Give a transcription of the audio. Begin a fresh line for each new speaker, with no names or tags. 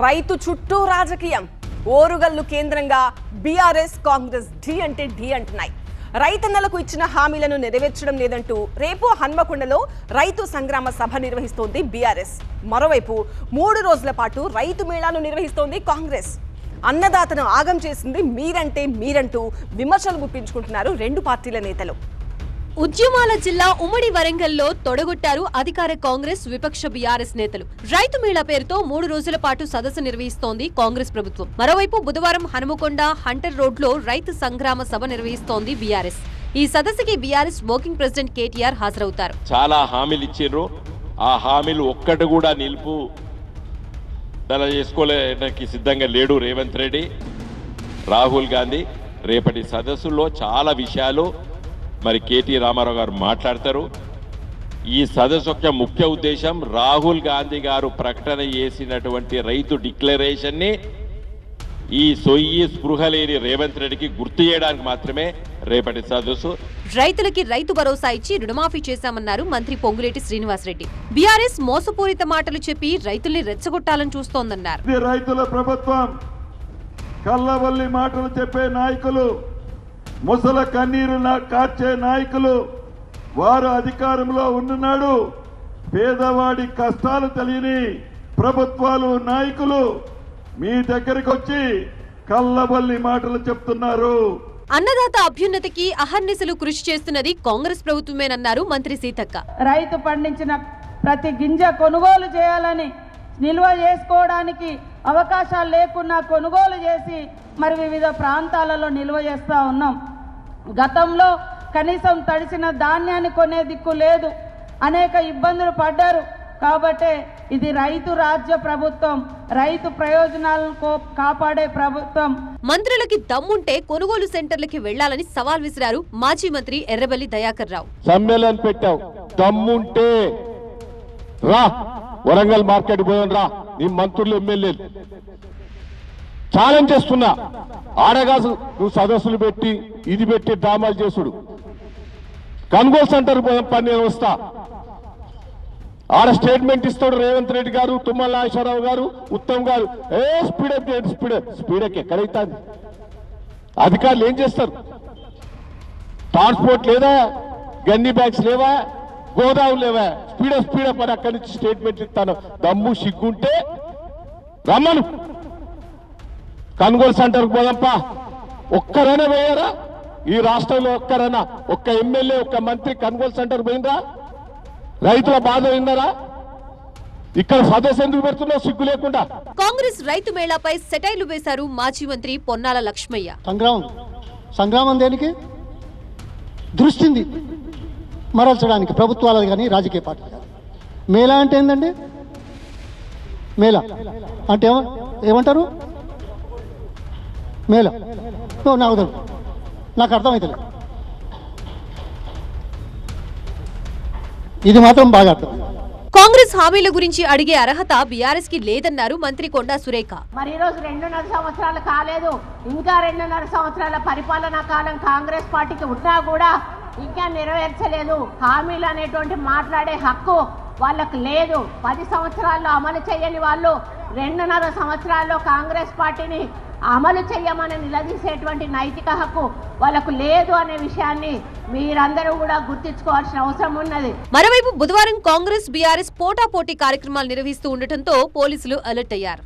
రైతు చుట్టూ రాజకీయం ఓరుగల్లు కేంద్రంగా బీఆర్ఎస్ కాంగ్రెస్ ఢీ అంటే ఢీ అంటున్నాయి. రైతన్నలకు ఇచ్చిన హామీలను నెరవేర్చడం లేదంటూ రేపు హన్మకొండలో రైతు సంగ్రామ సభ నిర్వహిస్తోంది బీఆర్ఎస్. మరోవైపు 3 రోజుల పాటు రైతు మేళాను నిర్వహిస్తోంది కాంగ్రెస్. అన్నదాతను ఆగం చేసింది మీరంటూ విమర్శలు గుప్పించుకుంటున్నారు రెండు పార్టీల నేతలు.
ఉద్యమాల జిల్లా ఉమ్మడి వరంగల్లో తొడగొట్టారు అధికార కాంగ్రెస్ విపక్ష బీఆర్ఎస్ నేతలు. రైతు మేళా పేరుతో 3 రోజుల పాటు సదస్సు నిర్వహిస్తోంది కాంగ్రెస్ ప్రభుత్వం. మరోవైపు బుధవారం హనుమకొండ హంటర్ రోడ్లో రైతు సంగ్రామ సభ నిర్వహిస్తోంది బీఆర్ఎస్. ఈ సదస్సుకి బీఆర్ఎస్ వర్కింగ్ ప్రెసిడెంట్ కేటీఆర్ హాజరవుతారు.
చాలా హామీలు ఇచ్చారు. ఆ హామీలు ఒక్కటి కూడా నిలుపు చేసుకోలేడానికి సిద్ధంగా లేడు రేవంత్ రెడ్డి, రాహుల్ గాంధీ. రేపటి సదస్సులో చాలా విషయాలు మరి కేటీ రామారావు గారు మాట్లాడతారు. ఈ సదస్సు యొక్క ముఖ్య ఉద్దేశం రాహుల్ గాంధీ గారు ప్రకటన చేసినటువంటి రైతు డిక్లరేషన్ని ఈ స్పృహ లేని రేవంత్ రెడ్డికి గుర్తు చేయడానికి మాత్రమే రేపటి సదస్సు.
రైతులకి రైతు భరోసా ఇచ్చి రుణమాఫీ చేశామన్నారు మంత్రి పొంగులేటి శ్రీనివాసరెడ్డి. బీఆర్ఎస్ మోసపూరిత మాటలు చెప్పి రైతుల్ని రెచ్చగొట్టాలని చూస్తోందన్నారు.
రైతుల ప్రభుత్వం, కల్లవల్లి మాటలు చెప్పే నాయకులు, ముసల కన్నీరు కార్చే నాయకులు, వారు అధికారంలో ఉన్ననాడు పేదవాడి కష్టాలు తెలియని ప్రభుత్వాలు, నాయకులు మీ దగ్గరికి వచ్చి కల్లబల్లి మాటలు చెప్తున్నారు.
అన్నదాత అభ్యున్నతికి అహర్నిశలు కృషి చేస్తున్నది కాంగ్రెస్ ప్రభుత్వమేనన్నారు మంత్రి సీతక్క.
రైతు పండించిన ప్రతి గింజ కొనుగోలు చేయాలని, నిల్వ చేసుకోవడానికి అవకాశాలు లేకున్నా కొనుగోలు చేసి మరి వివిధ ప్రాంతాలలో నిల్వ చేస్తూ ఉన్నాం. గతంలో కనీసం తడిసిన ధాన్యాన్ని కొనే దిక్కు లేదు, అనేక ఇబ్బందులు పడ్డారు. కాబట్టి ఇది రైతు రాజ్య ప్రభుత్వం, రైతు ప్రయోజనాలను కాపాడే ప్రభుత్వం.
మంత్రులకి దమ్ముంటే కొనుగోలు సెంటర్లకి వెళ్లాలని సవాల్ విసిరారు మాజీ మంత్రి ఎర్రబెల్లి దయాకర్ రావు.
సమ్మేళనం పెట్టావు, దమ్ముంటే రా వరంగల్ మార్కెట్ పోయాం, రా నీ మంత్రులు ఎమ్మెల్యేలు ఛాలెంజ్ చేస్తున్నా. ఆడగాసు నువ్వు సదస్సులు పెట్టి ఇది పెట్టి డ్రామాలు చేసుడు. కొనుగోలు సెంటర్ పని నేను వస్తా, ఆడ స్టేట్మెంట్ ఇస్తాడు రేవంత్ రెడ్డి గారు, తుమ్మల నాగేశ్వరరావు గారు, ఉత్తమ్ గారు. స్పీడప్ స్పీడప్ ఎక్కడైతుంది? అధికారులు ఏం చేస్తారు? ట్రాన్స్పోర్ట్ లేదా, గన్ని బ్యాగ్స్ లేవా, గోదావరి లేవా? స్పీడప్ అని అక్కడి నుంచి స్టేట్మెంట్ ఇస్తాను. దమ్ము సిగ్గుంటే రమ్మను, కొనుగోలు సెంటర్కి పోదంపా. ఒక్కరైనా పోయారా ఈ రాష్ట్రంలో? ఒక్కరైనా ఒక్క ఎమ్మెల్యే, ఒక్క మంత్రి కొనుగోలు సెంటర్ పోయిందా? రైతుల బాధ విన్నారా? ఇక్కడ సదస్సు ఎందుకు పెడుతున్నా సిగ్గు లేకుండా?
కాంగ్రెస్ రైతు మేళాపై సెటైర్లు వేశారు మాజీ మంత్రి పొన్నాల లక్ష్మయ్య.
సంగ్రామం దేనికి? దృష్టింది మరల్చడానికి ప్రభుత్వాలు కానీ రాజకీయ పార్టీలు కానీ. మేళా అంటే ఏందండి? మేళా అంటే ఏమంటారు? మేళా నాకు అర్థమవుతుంది. ఇది మాత్రం బాగా అర్థం.
కాంగ్రెస్ హామీల గురించి అడిగే అర్హత బీఆర్ఎస్ కి లేదన్నారు మంత్రి కొండా సురేఖ.
మరి ఈ రోజు 2.5 సంవత్సరాలు కాలేదు, ఇంకా 2.5 సంవత్సరాల పరిపాలనా కాలం కాంగ్రెస్ పార్టీకి ఉన్నా కూడా ఇంకా నెరవేర్చలేదు. హామీలు అనేటువంటి మాట్లాడే హక్కు వాళ్ళకు లేదు. 10 సంవత్సరాల్లో అమలు చేయని వాళ్ళు 2.5 సంవత్సరాల్లో కాంగ్రెస్ పార్టీని అమలు చేయమని నిలదీసేటువంటి నైతిక హక్కు వాళ్ళకు లేదు అనే విషయాన్ని మీరందరూ కూడా గుర్తించుకోవాల్సిన అవసరం ఉన్నది.
మరోవైపు బుధవారం కాంగ్రెస్ బీఆర్ఎస్ పోటాపోటీ కార్యక్రమాలు నిర్వహిస్తూ ఉండటంతో పోలీసులు అలర్ట్ అయ్యారు.